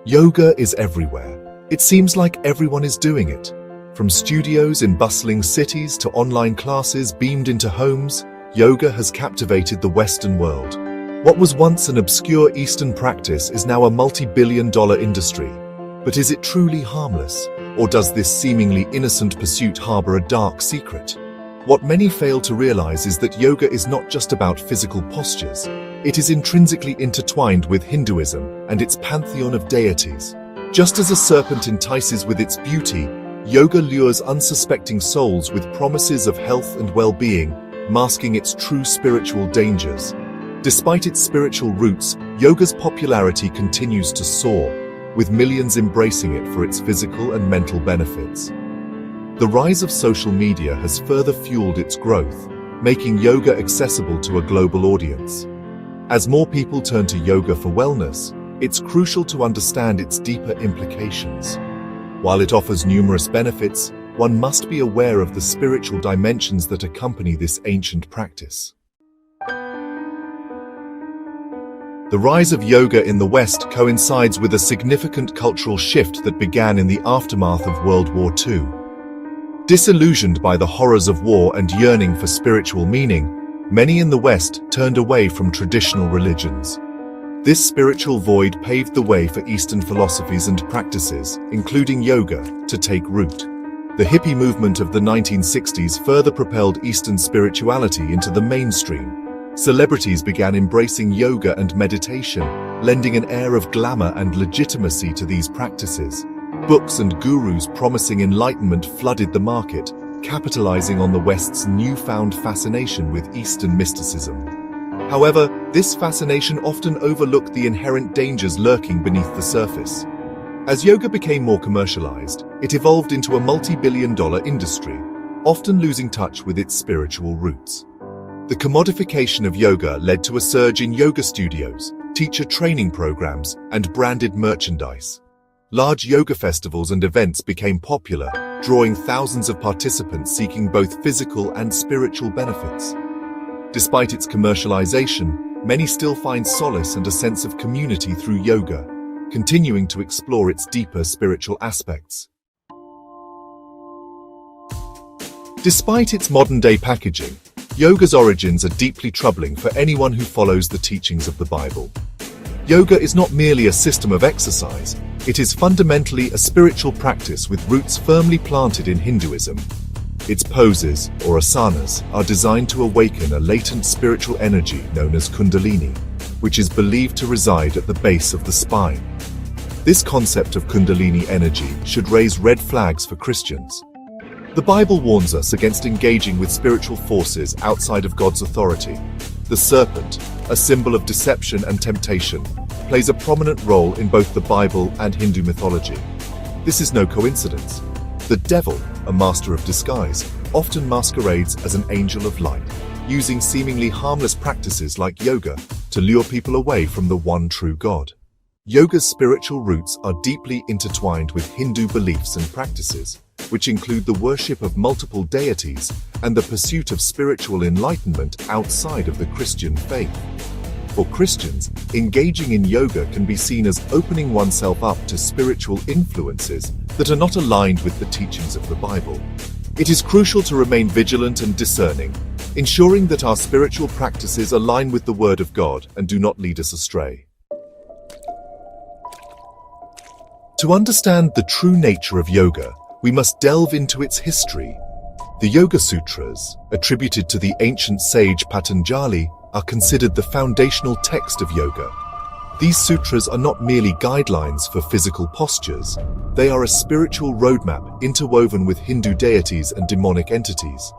Yoga is everywhere. It seems like everyone is doing it. From studios in bustling cities to online classes beamed into homes, yoga has captivated the Western world. What was once an obscure Eastern practice is now a multi-billion-dollar industry. But is it truly harmless? Or does this seemingly innocent pursuit harbor a dark secret? What many fail to realize is that yoga is not just about physical postures. It is intrinsically intertwined with Hinduism and its pantheon of deities. Just as a serpent entices with its beauty, yoga lures unsuspecting souls with promises of health and well-being, masking its true spiritual dangers. Despite its spiritual roots, yoga's popularity continues to soar, with millions embracing it for its physical and mental benefits. The rise of social media has further fueled its growth, making yoga accessible to a global audience. As more people turn to yoga for wellness, it's crucial to understand its deeper implications. While it offers numerous benefits, one must be aware of the spiritual dimensions that accompany this ancient practice. The rise of yoga in the West coincides with a significant cultural shift that began in the aftermath of World War II. Disillusioned by the horrors of war and yearning for spiritual meaning, many in the West turned away from traditional religions. This spiritual void paved the way for Eastern philosophies and practices, including yoga, to take root. The hippie movement of the 1960s further propelled Eastern spirituality into the mainstream. Celebrities began embracing yoga and meditation, lending an air of glamour and legitimacy to these practices. Books and gurus promising enlightenment flooded the market, capitalizing on the West's newfound fascination with Eastern mysticism. However, this fascination often overlooked the inherent dangers lurking beneath the surface. As yoga became more commercialized, it evolved into a multi-billion-dollar industry, often losing touch with its spiritual roots. The commodification of yoga led to a surge in yoga studios, teacher training programs, and branded merchandise. Large yoga festivals and events became popular, drawing thousands of participants seeking both physical and spiritual benefits. Despite its commercialization, many still find solace and a sense of community through yoga, continuing to explore its deeper spiritual aspects. Despite its modern-day packaging, yoga's origins are deeply troubling for anyone who follows the teachings of the Bible. Yoga is not merely a system of exercise, it is fundamentally a spiritual practice with roots firmly planted in Hinduism. Its poses, or asanas, are designed to awaken a latent spiritual energy known as kundalini, which is believed to reside at the base of the spine. This concept of kundalini energy should raise red flags for Christians. The Bible warns us against engaging with spiritual forces outside of God's authority. The serpent, a symbol of deception and temptation, plays a prominent role in both the Bible and Hindu mythology. This is no coincidence. The devil, a master of disguise, often masquerades as an angel of light, using seemingly harmless practices like yoga to lure people away from the one true God. Yoga's spiritual roots are deeply intertwined with Hindu beliefs and practices, which include the worship of multiple deities and the pursuit of spiritual enlightenment outside of the Christian faith. For Christians, engaging in yoga can be seen as opening oneself up to spiritual influences that are not aligned with the teachings of the Bible. It is crucial to remain vigilant and discerning, ensuring that our spiritual practices align with the Word of God and do not lead us astray. To understand the true nature of yoga, we must delve into its history. The Yoga Sutras, attributed to the ancient sage Patanjali, are considered the foundational text of yoga. These sutras are not merely guidelines for physical postures, they are a spiritual roadmap interwoven with Hindu deities and demonic entities.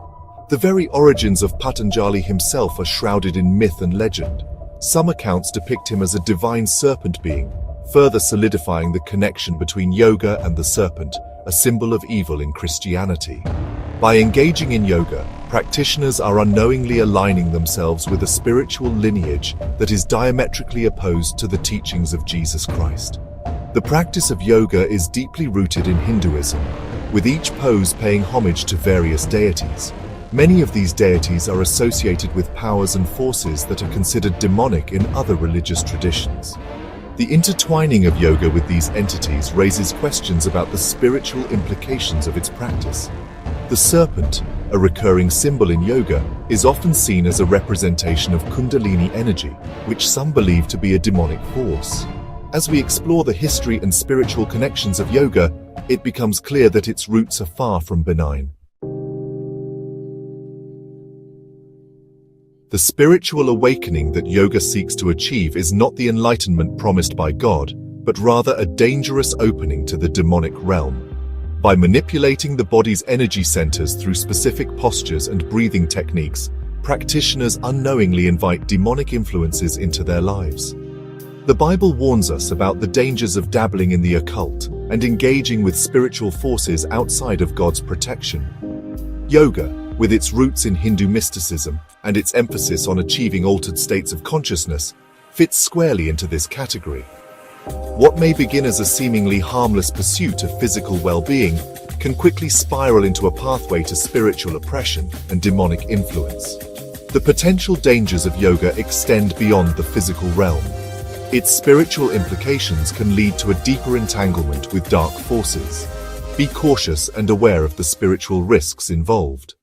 The very origins of Patanjali himself are shrouded in myth and legend. Some accounts depict him as a divine serpent being, further solidifying the connection between yoga and the serpent, a symbol of evil in Christianity. By engaging in yoga, practitioners are unknowingly aligning themselves with a spiritual lineage that is diametrically opposed to the teachings of Jesus Christ. The practice of yoga is deeply rooted in Hinduism, with each pose paying homage to various deities. Many of these deities are associated with powers and forces that are considered demonic in other religious traditions. The intertwining of yoga with these entities raises questions about the spiritual implications of its practice. The serpent, a recurring symbol in yoga, is often seen as a representation of Kundalini energy, which some believe to be a demonic force. As we explore the history and spiritual connections of yoga, it becomes clear that its roots are far from benign. The spiritual awakening that yoga seeks to achieve is not the enlightenment promised by God, but rather a dangerous opening to the demonic realm. By manipulating the body's energy centers through specific postures and breathing techniques, practitioners unknowingly invite demonic influences into their lives. The Bible warns us about the dangers of dabbling in the occult and engaging with spiritual forces outside of God's protection. Yoga, with its roots in Hindu mysticism and its emphasis on achieving altered states of consciousness, fits squarely into this category. What may begin as a seemingly harmless pursuit of physical well-being can quickly spiral into a pathway to spiritual oppression and demonic influence. The potential dangers of yoga extend beyond the physical realm. Its spiritual implications can lead to a deeper entanglement with dark forces. Be cautious and aware of the spiritual risks involved.